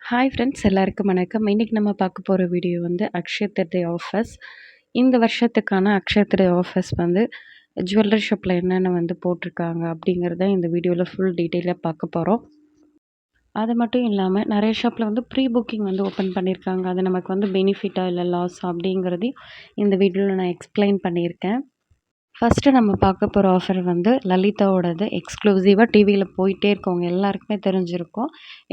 Hi friends எல்லாருக்கும் வணக்கம். இன்னைக்கு நம்ம பார்க்க போற வீடியோ வந்து அக்ஷய திருதியை ஆஃபர்ஸ். இந்த வருஷத்துக்கான அக்ஷய திருதியை ஆஃபர்ஸ் வந்து ஜுவல்லரி ஷாப்பில் என்னென்ன வந்து போட்டிருக்காங்க அப்படிங்கிறத இந்த வீடியோவில் ஃபுல் டீட்டெயிலாக பார்க்க போகிறோம். அது மட்டும் இல்லாமல் நிறைய ஷாப்பில் வந்து ப்ரீ புக்கிங் வந்து ஓப்பன் பண்ணியிருக்காங்க. அது நமக்கு வந்து பெனிஃபிட்டா இல்லை லாஸா அப்படிங்கிறதையும் இந்த வீடியோவில் நான் எக்ஸ்பிளைன் பண்ணியிருக்கேன். ஃபஸ்ட்டு நம்ம பார்க்க போகிற ஆஃபர் வந்து லலிதாவோடது. எக்ஸ்க்ளூசிவாக டிவியில் போயிட்டே இருக்கவங்க எல்லாருக்குமே தெரிஞ்சிருக்கும்.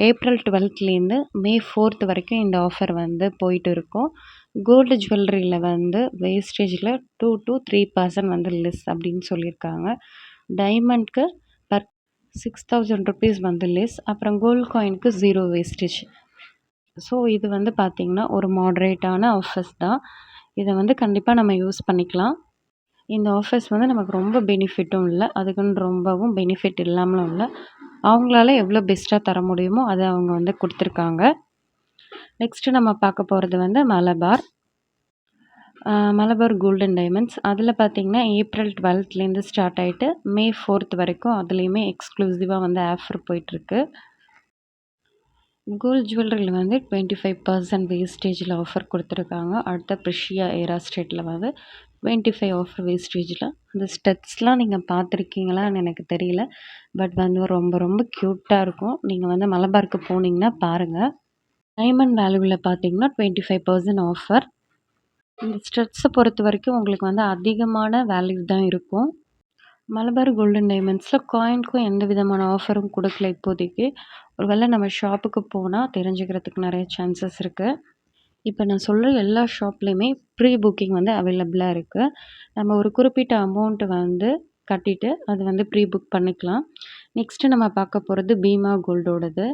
ஏப்ரல் 12லேருந்து மே 4th வரைக்கும் இந்த ஆஃபர் வந்து போயிட்டு இருக்கும். கோல்டு ஜுவல்லரியில் வந்து வேஸ்டேஜில் 2 to 3% வந்து லெஸ் அப்படின்னு சொல்லியிருக்காங்க. டைமண்ட்க்கு பர் 6000 ருபீஸ் வந்து லெஸ். அப்புறம் கோல்டு காயினுக்கு 0 வேஸ்டேஜ். ஸோ இது வந்து பார்த்திங்கன்னா ஒரு மாடரேட்டான ஆஃபர்ஸ் தான். இதை வந்து கண்டிப்பாக நம்ம யூஸ் பண்ணிக்கலாம். இந்த ஆஃபர்ஸ் வந்து நமக்கு ரொம்ப பெனிஃபிட்டும் இல்லை, அதுக்குன்னு ரொம்பவும் பெனிஃபிட் இல்லாமலும் இல்லை. அவங்களால எவ்வளோ பெஸ்ட்டாக தர முடியுமோ அதை அவங்க வந்து கொடுத்துருக்காங்க. நெக்ஸ்ட்டு நம்ம பார்க்க போகிறது வந்து மலபார் கோல்டன் டைமண்ட்ஸ். அதில் பார்த்திங்கன்னா ஏப்ரல் 12லேருந்து ஸ்டார்ட் ஆகிட்டு மே 4th வரைக்கும் அதுலேயுமே எக்ஸ்க்ளூசிவாக வந்து ஆஃபர் போயிட்டுருக்கு. கோல்டு ஜுவல்லரியில் வந்து 25% வேஸ்டேஜில் ஆஃபர் கொடுத்துருக்காங்க. அடுத்த ப்ரிஷியா ஏரா ஸ்டேட்டில் வந்து 25 ஆஃபர் வேஸ்டேஜில். அந்த ஸ்டெட்ஸ்லாம் நீங்கள் பார்த்துருக்கீங்களான்னு எனக்கு தெரியல. பட் வந்து ரொம்ப ரொம்ப க்யூட்டாக இருக்கும். நீங்கள் வந்து மலபாருக்கு போனீங்கன்னா பாருங்கள். டைமண்ட் வேல்யூவில் பார்த்தீங்கன்னா 25% ஆஃபர். இந்த ஸ்டெட்ஸை பொறுத்த வரைக்கும் உங்களுக்கு வந்து அதிகமான வேல்யூ தான் இருக்கும். மலபார் கோல்டன் டைமண்ட்ஸில் காயினுக்கும் எந்த விதமான ஆஃபரும் கொடுக்கல இப்போதைக்கு. ஒருவேளை நம்ம ஷாப்புக்கு போனால் தெரிஞ்சுக்கிறதுக்கு நிறைய சான்சஸ் இருக்குது. இப்போ நான் சொல்கிற எல்லா ஷாப்லேயுமே ப்ரீ புக்கிங் வந்து அவைலபிளாக இருக்குது. நம்ம ஒரு குறிப்பிட்ட அமௌண்ட்டு வந்து கட்டிட்டு அது வந்து ப்ரீ புக் பண்ணிக்கலாம். நெக்ஸ்ட்டு நம்ம பார்க்க போகிறது பீமா கோல்டோடது.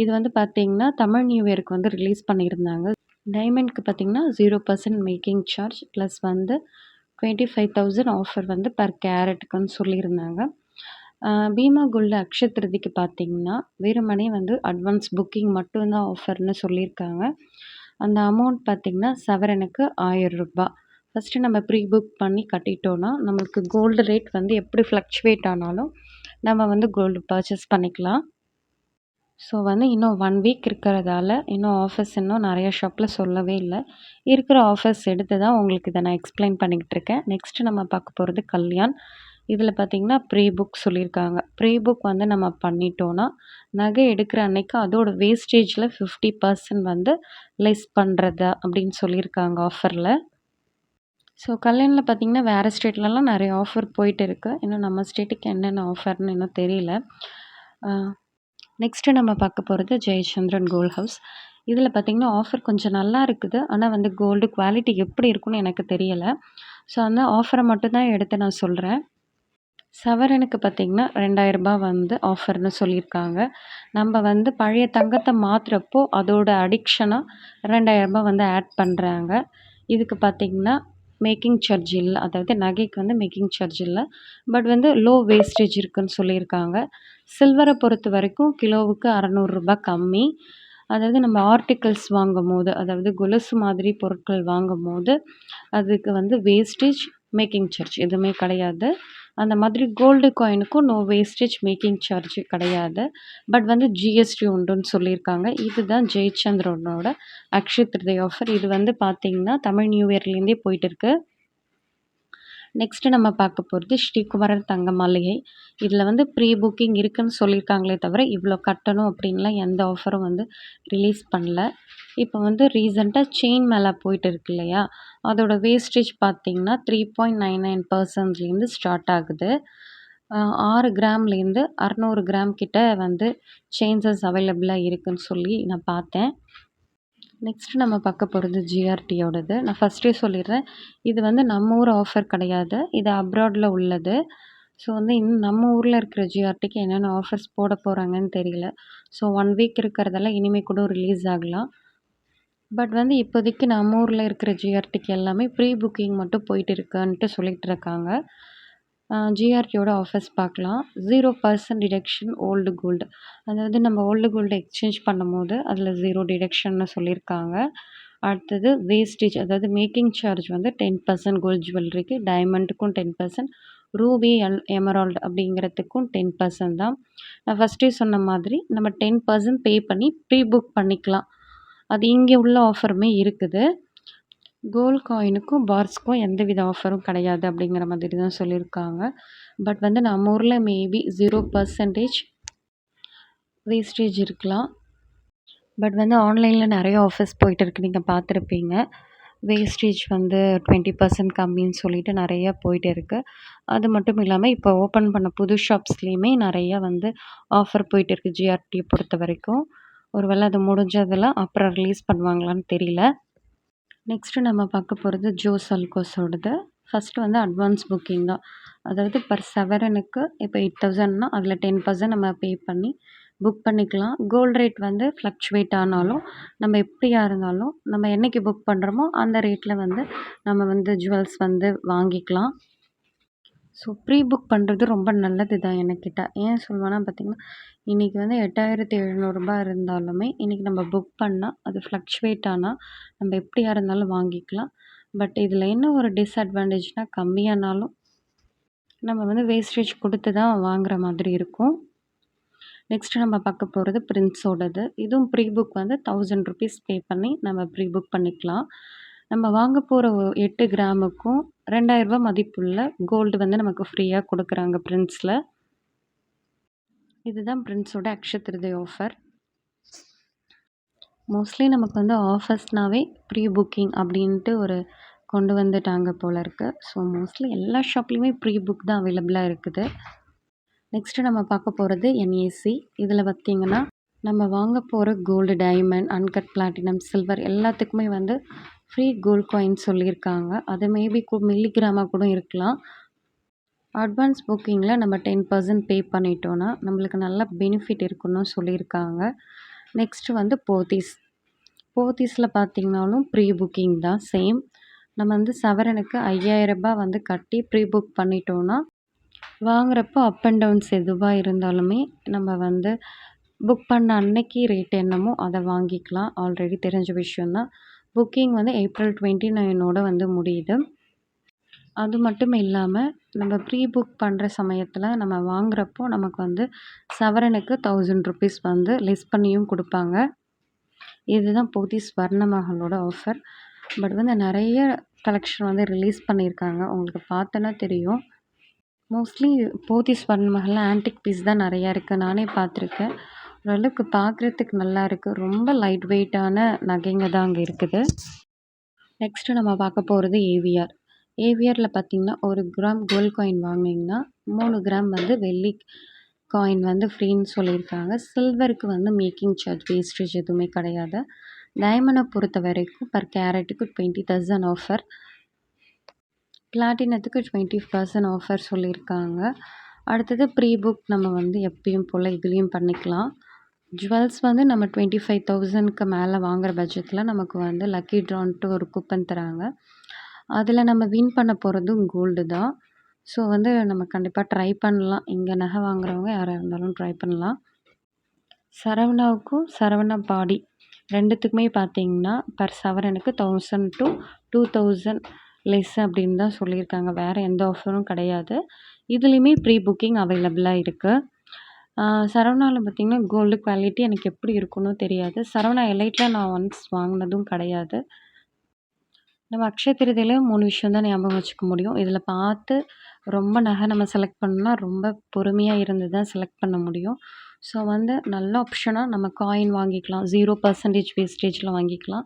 இது வந்து பார்த்திங்கன்னா தமிழ் நியூ இயருக்கு வந்து ரிலீஸ் பண்ணியிருந்தாங்க. டைமண்ட்க்கு பார்த்திங்கன்னா 0% மேக்கிங் சார்ஜ் ப்ளஸ் வந்து 25,000 ஆஃபர் வந்து பர் கேரட்டுக்குன்னு சொல்லியிருந்தாங்க. பீமா கோல்டு அக்ஷய திருதிக்கு பார்த்திங்கன்னா வெறுமனே வந்து அட்வான்ஸ் புக்கிங் மட்டும்தான் ஆஃபர்னு சொல்லியிருக்காங்க. அந்த அமௌண்ட் பார்த்திங்கன்னா சவரனுக்கு 1000 ரூபா. ஃபஸ்ட்டு நம்ம ப்ரீ புக் பண்ணி கட்டிட்டோன்னா நம்மளுக்கு கோல்டு ரேட் வந்து எப்படி ஃப்ளக்சுவேட் ஆனாலும் நம்ம வந்து கோல்டு பர்ச்சேஸ் பண்ணிக்கலாம். ஸோ வந்து இன்னும் 1 வீக் இருக்கிறதால இன்னும் ஆஃபர்ஸ் இன்னும் நிறைய ஷாப்பில் சொல்லவே இல்லை. இருக்கிற ஆஃபர்ஸ் எடுத்து தான் உங்களுக்கு இதை நான் எக்ஸ்பிளைன் பண்ணிக்கிட்டு இருக்கேன். நெக்ஸ்ட்டு நம்ம பார்க்க போகிறது கல்யாண். இதில் பார்த்திங்கன்னா ப்ரீ புக் சொல்லியிருக்காங்க. ப்ரீ புக் வந்து நம்ம பண்ணிட்டோன்னா நகை எடுக்கிற அன்னைக்கு அதோட வேஸ்டேஜில் 50% வந்து லெஸ் பண்ணுறதா அப்படின்னு சொல்லியிருக்காங்க ஆஃபரில். ஸோ கல்யாணில் பார்த்திங்கன்னா வேறு ஸ்டேட்லலாம் நிறைய ஆஃபர் போயிட்டு இருக்குது. இன்னும் நம்ம ஸ்டேட்டுக்கு என்னென்ன ஆஃபர்னு இன்னும் தெரியல. நெக்ஸ்ட்டு நம்ம பார்க்க போகிறது ஜெயச்சந்திரன் கோல்ட் ஹவுஸ். இதில் பார்த்திங்கன்னா ஆஃபர் கொஞ்சம் நல்லா இருக்குது. ஆனால் வந்து கோல்டு குவாலிட்டி எப்படி இருக்குன்னு எனக்கு தெரியலை. ஸோ அந்த ஆஃபரை மட்டும்தான் எடுத்து நான் சொல்கிறேன். சவரனுக்கு பார்த்திங்கன்னா 2000 ரூபா வந்து ஆஃபர்னு சொல்லியிருக்காங்க. நம்ம வந்து பழைய தங்கத்தை மாற்றுறப்போ அதோட அடிக்ஷனாக 2000 ரூபா வந்து ஆட் பண்ணுறாங்க. இதுக்கு பார்த்திங்கன்னா மேக்கிங் சார்ஜ் இல்லை, அதாவது நகைக்கு வந்து மேக்கிங் சார்ஜ் இல்லை. பட் வந்து லோ வேஸ்டேஜ் இருக்குதுன்னு சொல்லியிருக்காங்க. சில்வரை பொறுத்த வரைக்கும் கிலோவுக்கு 600 ரூபா கம்மி. அதாவது நம்ம ஆர்டிகல்ஸ் வாங்கும்போது, அதாவது கொலுசு மாதிரி பொருட்கள் வாங்கும்போது அதுக்கு வந்து வேஸ்டேஜ் மேக்கிங் சார்ஜ் எதுவுமே கிடையாது. அந்த மாதிரி கோல்டு காயினுக்கும் நோ வேஸ்டேஜ் மேக்கிங் சார்ஜ் கிடையாது. பட் வந்து ஜிஎஸ்டி உண்டுன்னு சொல்லியிருக்காங்க. இதுதான் ஜெயச்சந்திரனோட அக்ஷய திருதியை ஆஃபர். இது வந்து பார்த்திங்கன்னா தமிழ் நியூ இயர்லேருந்தே போயிட்டு இருக்கு. நெக்ஸ்ட்டு நம்ம பார்க்க போகிறது ஸ்ரீகுமரன் தங்க மாளிகை. இதில் வந்து ப்ரீ புக்கிங் இருக்குதுன்னு சொல்லியிருக்காங்களே தவிர இவ்வளோ கட்டணும் அப்படின்லாம் எந்த ஆஃபரும் வந்து ரிலீஸ் பண்ணல. இப்போ வந்து ரீசெண்டாக செயின் மேலே போயிட்டு இருக்கு இல்லையா, அதோட வேஸ்டேஜ் பார்த்திங்கன்னா 3.99%லேருந்து ஸ்டார்ட் ஆகுது. 6 கிராம்லேருந்து 600 கிராம் கிட்ட வந்து செயின்ஸஸ் அவைலபிளாக இருக்குதுன்னு சொல்லி நான் பார்த்தேன். நெக்ஸ்ட்டு நம்ம பார்க்க போகிறது ஜிஆர்டியோடது. நான் ஃபஸ்ட்டே சொல்லிடுறேன், இது வந்து நம்ம ஊர் ஆஃபர் கிடையாது, இது அப்ராடில் உள்ளது. ஸோ வந்து இன்னும் நம்ம ஊரில் இருக்கிற ஜிஆர்டிக்கு என்னென்ன ஆஃபர்ஸ் போட போகிறாங்கன்னு தெரியல. ஸோ 1 வீக் இருக்கிறதெல்லாம் இனிமேல் கூட ரிலீஸ் ஆகலாம். பட் வந்து இப்போதைக்கு நம்ம ஊரில் இருக்கிற ஜிஆர்டிக்கு எல்லாமே ப்ரீ புக்கிங் மட்டும் போயிட்டு இருக்குன்ட்டு சொல்லிகிட்டு இருக்காங்க. ஜிஆர்டியோட ஆஃபர்ஸ் பார்க்கலாம். 0% டிடக்ஷன் ஓல்டு கோல்டு. அதாவது நம்ம ஓல்டு கோல்டு எக்ஸ்சேஞ்ச் பண்ணும்போது அதில் 0 டிடக்ஷன்னு சொல்லியிருக்காங்க. அடுத்தது வேஸ்டேஜ், அதாவது மேக்கிங் சார்ஜ் வந்து 10% கோல்டு ஜுவல்லரிக்கு, டைமண்டுக்கும் 10%, ரூபி, எமரால்டு அப்படிங்கிறதுக்கும் 10% தான். நான் ஃபர்ஸ்ட்டே சொன்ன மாதிரி நம்ம 10% பே பண்ணி ப்ரீ புக் பண்ணிக்கலாம். அது இங்கே உள்ள ஆஃபருமே இருக்குது. கோல்ட் காயினுக்கும், பார்ஸ்க்கும் எந்தவித ஆஃபரும் கிடையாது அப்படிங்கிற மாதிரி தான் சொல்லியிருக்காங்க. பட் வந்து நம்ம ஊர்ல மேபி 0% வேஸ்டேஜ் இருக்கலாம். பட் வந்து ஆன்லைன்ல நெறைய ஆஃபர்ஸ் போயிட்டு இருக்கு. நீங்க பார்த்துருப்பீங்க. வேஸ்டேஜ் வந்து 20% கம்மின்னு சொல்லிட்டு நெறைய போயிட்டு இருக்கு. அது மட்டும் இல்லாம இப்போ ஓப்பன் பண்ண புது ஷாப்ஸ்லயுமே நெறைய வந்து ஆஃபர் போயிட்டு இருக்கு ஜிஆர்டிய பொறுத்தவரைக்கும். ஒரு வேள அது முடிஞ்சதுல அப்புறம் ரிலீஸ் பண்ணுவாங்களான்னு தெரியல. நெக்ஸ்ட்டு நம்ம பார்க்க போறது ஜோஸ் அலுகாஸோடது. ஃபர்ஸ்ட்டு வந்து அட்வான்ஸ் புக்கிங் தான். அதாவது பெர் சவரனுக்கு இப்போ 8000ன்னா அதில 10% நம்ம பே பண்ணி புக் பண்ணிக்கலாம். கோல்ட் ரேட் வந்து ஃப்ளக்சுவேட் ஆனாலும், நம்ம எப்படியா இருந்தாலும் நம்ம என்னைக்கு புக் பண்ணுறோமோ அந்த ரேட்ல வந்து நம்ம வந்து ஜுவல்ஸ் வந்து வாங்கிக்கலாம். ஸோ ப்ரீ புக் பண்ணுறது ரொம்ப நல்லது தான் என்ன கேட்டா. ஏன் சொல்லுவேன்னா பார்த்தீங்கன்னா, இன்னைக்கு வந்து ரூ. 8,700 இருந்தாலுமே, இன்னைக்கு நம்ம புக் பண்ணா அது ஃப்ளக்சுவேட் ஆனா, நம்ம எப்படியா இருந்தாலும் வாங்கிக்கலாம். பட் இதில என்ன ஒரு டிஸ்அட்வான்டேஜ்னா கம்மியானாலும், நம்ம வந்து வேஸ்டேஜ் குடுத்து தான் வாங்குற மாதிரி இருக்கும். நெக்ஸ்ட்டு நம்ம பார்க்க போறது பிரின்ஸோடது. இதுவும் ப்ரீ புக் வந்து ₹1000 பே பண்ணி நம்ம ப்ரீ புக் பண்ணிக்கலாம். நம்ம வாங்க போற 8 கிராமுக்கும் ரூ. 2000 மதிப்புள்ள கோல்டு வந்து நமக்கு ஃப்ரீயா குடுக்குறாங்க பிரின்ஸ்ல. இதுதான் பிரின்ஸோட அக்ஷய திருதியை ஆஃபர். மோஸ்ட்லி நமக்கு வந்து ஆஃபர்ஸ்னாவே ப்ரீ புக்கிங் அப்படின்ட்டு ஒரு கொண்டு வந்துட்டாங்க போல இருக்கு. ஸோ மோஸ்ட்லி எல்லா ஷாப்லயுமே ப்ரீ புக் தான் அவைலபிளா இருக்குது. நெக்ஸ்ட்டு நம்ம பார்க்க போறது என்ஏசி. இதில பார்த்தீங்கன்னா, நம்ம வாங்க போற gold, diamond, uncut platinum, silver எல்லாத்துக்குமே வந்து ஃப்ரீ கோல்ட் காயின் சொல்லியிருக்காங்க. அது மேபி மில்லிகிராமா கூட இருக்கலாம். அட்வான்ஸ் புக்கிங்கில நம்ம 10% பே பண்ணிட்டோம்னா, நம்மளுக்கு நல்ல பெனிஃபிட் இருக்குன்னு சொல்லியிருக்காங்க. நெக்ஸ்ட்டு வந்து போத்தீஸ். போத்தீஸ்ல பார்த்தீங்கனாலும் ப்ரீ புக்கிங் தான் சேம். நம்ம வந்து சவரனுக்கு ரூ. 5000 வந்து கட்டி ப்ரீ புக் பண்ணிட்டோம்னா, வாங்குறப்போ அப் அண்ட் டவுன்ஸ் எதுவா இருந்தாலுமே நம்ம வந்து புக் பண்ண அன்னைக்கு ரேட் என்னமோ அத வாங்கிக்கலாம். ஆல்ரெடி தெரிஞ்ச விஷயம் தான். புக்கிங் வந்து ஏப்ரல் 29ஓட வந்து முடியுது. அது மட்டும் இல்லாம, நம்ம ப்ரீ புக் பண்ற சமயத்தில நம்ம வாங்குறப்போ நமக்கு வந்து சவரனுக்கு ₹1000 வந்து லெஸ் பண்ணியும் குடுப்பாங்க. இதுதான் போத்தீஸ் ஸ்வர்ணமஹலோட ஆஃபர். பட் வந்து நெறைய கலெக்ஷன் வந்து ரிலீஸ் பண்ணியிருக்காங்க. உங்களுக்கு பார்த்தோன்னா தெரியும். மோஸ்ட்லி போத்தீஸ் ஸ்வர்ணமஹல்ல ஆன்டிக் பீஸ் தான் நெறையா இருக்கு. நானே பார்த்துருக்கேன். ஓரளவுக்கு பார்க்குறதுக்கு நல்லா இருக்கு. ரொம்ப லைட் வெயிட்டான நகைங்க தான் அங்க இருக்குது. நெக்ஸ்ட்டு நம்ம பார்க்க போறது ஏவிஆர். ஏவிஆர்ல பார்த்தீங்கன்னா, 1 கிராம் கோல்ட் காயின் வாங்குனீங்கன்னா, 3 கிராம் வந்து வெள்ளி காயின் வந்து ஃப்ரீன்னு சொல்லியிருக்காங்க. சில்வருக்கு வந்து மேக்கிங் சார்ஜ், வேஸ்டேஜ் எதுவுமே கிடையாது. டைமண்ட பொறுத்தவரைக்கும் பெர் கேரட்டுக்கு 20,000 ஆஃபர். பிளாட்டினத்துக்கு 20% ஆஃபர் சொல்லியிருக்காங்க. அடுத்தது ப்ரீ புக் நம்ம வந்து எப்பயும் போல இதுலயும் பண்ணிக்கலாம். ஜுவல்ஸ் வந்து நம்ம 25,000க்கு மேல வாங்குற பட்சத்தில நமக்கு வந்து லக்கி ட்ரான்ட்டு ஒரு கூப்பன் தராங்க. அதில நம்ம வின் பண்ண போறதும் கோல்டு தான். ஸோ வந்து நம்ம கண்டிப்பா ட்ரை பண்ணலாம். இங்க நகை வாங்குறவங்க யாரா இருந்தாலும் ட்ரை பண்ணலாம். சரவணாவுக்கும் சரவணா பாடி 2த்துக்குமே பார்த்தீங்கன்னா, பெர் சவரனுக்கு 1000 to 2000 லெஸ் அப்படின்னு தான் சொல்லியிருக்காங்க. வேற எந்த ஆஃபரும் கிடையாது. இதுலயுமே ப்ரீ புக்கிங் அவைலபிளா இருக்கு. சரவணால பார்த்தீங்கன்னா, கோல்டு குவாலிட்டி எனக்கு எப்படி இருக்கும்னு தெரியாது. சரவணா எலைட்ல நான் ஒன்ஸ் வாங்குனதும் கிடையாது. நம்ம அக்ஷய திருதியில 3 விஷயம் தான் ஞாபகம் வச்சுக்க முடியும். இதில பார்த்து ரொம்ப நகை நம்ம செலக்ட் பண்ணணும்னா, ரொம்ப பொறுமையா இருந்து தான் செலக்ட் பண்ண முடியும். ஸோ வந்து நல்ல ஆப்ஷனா நம்ம காயின் வாங்கிக்கலாம். 0% வேஸ்டேஜ்ல வாங்கிக்கலாம்.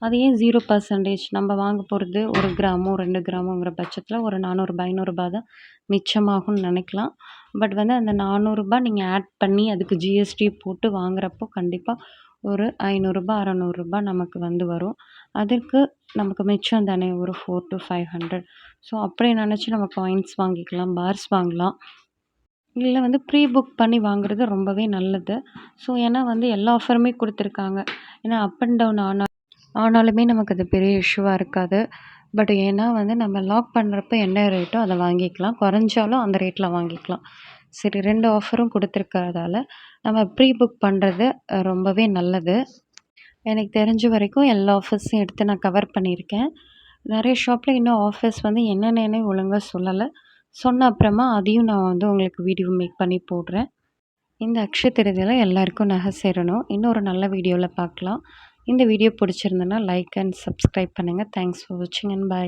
அது ஏன் 0% நம்ம வாங்க போறது 1 கிராமோ, 2 கிராமோங்கிற பட்சத்தில ஒரு ரூ. 400, ரூ. 500 தான் மிச்சமாகும்னு நினைக்கலாம். பட் வந்து அந்த ரூ. 400 நீங்க ஆட் பண்ணி அதுக்கு ஜிஎஸ்டி போட்டு வாங்குறப்போ கண்டிப்பா ஒரு ரூ. 500, ரூ. 600 நமக்கு வந்து வரும். அதற்கு நமக்கு மிச்சம் தானே ஒரு 4 to 500. ஸோ அப்படி நினச்சு நம்ம காயின்ஸ் வாங்கிக்கலாம், பார்ஸ் வாங்கலாம். இல்ல வந்து ப்ரீ புக் பண்ணி வாங்குறது ரொம்பவே நல்லது. ஸோ ஏன்னா வந்து எல்லா ஆஃபருமே குடுத்துருக்காங்க. ஏன்னா அப் அண்ட் டவுன் ஆனாலுமே நமக்கு அது பெரிய இஷ்யூவா இருக்காது. பட் ஏன்னா வந்து நம்ம லாக் பண்ணுறப்ப என்ன ரேட்டோ அத வாங்கிக்கலாம். குறைஞ்சாலும் அந்த ரேட்ல வாங்கிக்கலாம். சரி 2 ஆஃபரும் குடுத்துருக்கிறதால நம்ம ப்ரீ புக் பண்றது ரொம்பவே நல்லது. எனக்கு தெரிஞ்ச வரைக்கும் எல்லா ஆஃபர்ஸையும் எடுத்து நான் கவர் பண்ணியிருக்கேன். நெறைய ஷாப்ல இன்னும் ஆஃபர்ஸ் வந்து என்னென்னன்னே ஒழுங்கா சொல்லல. சொன்ன அப்புறமா அதையும் நான் வந்து உங்களுக்கு வீடியோ மேக் பண்ணி போடுறேன். இந்த அக்ஷய திருதியில எல்லாருக்கும் நகை சேரணும். இன்னொரு நல்ல வீடியோல பார்க்கலாம். இந்த வீடியோ பிடிச்சிருந்ததுன்னா லைக் அண்ட் சப்ஸ்கிரைப் பண்ணுங்க. தேங்க்ஸ் ஃபார் வாட்சிங் அண்ட் பை.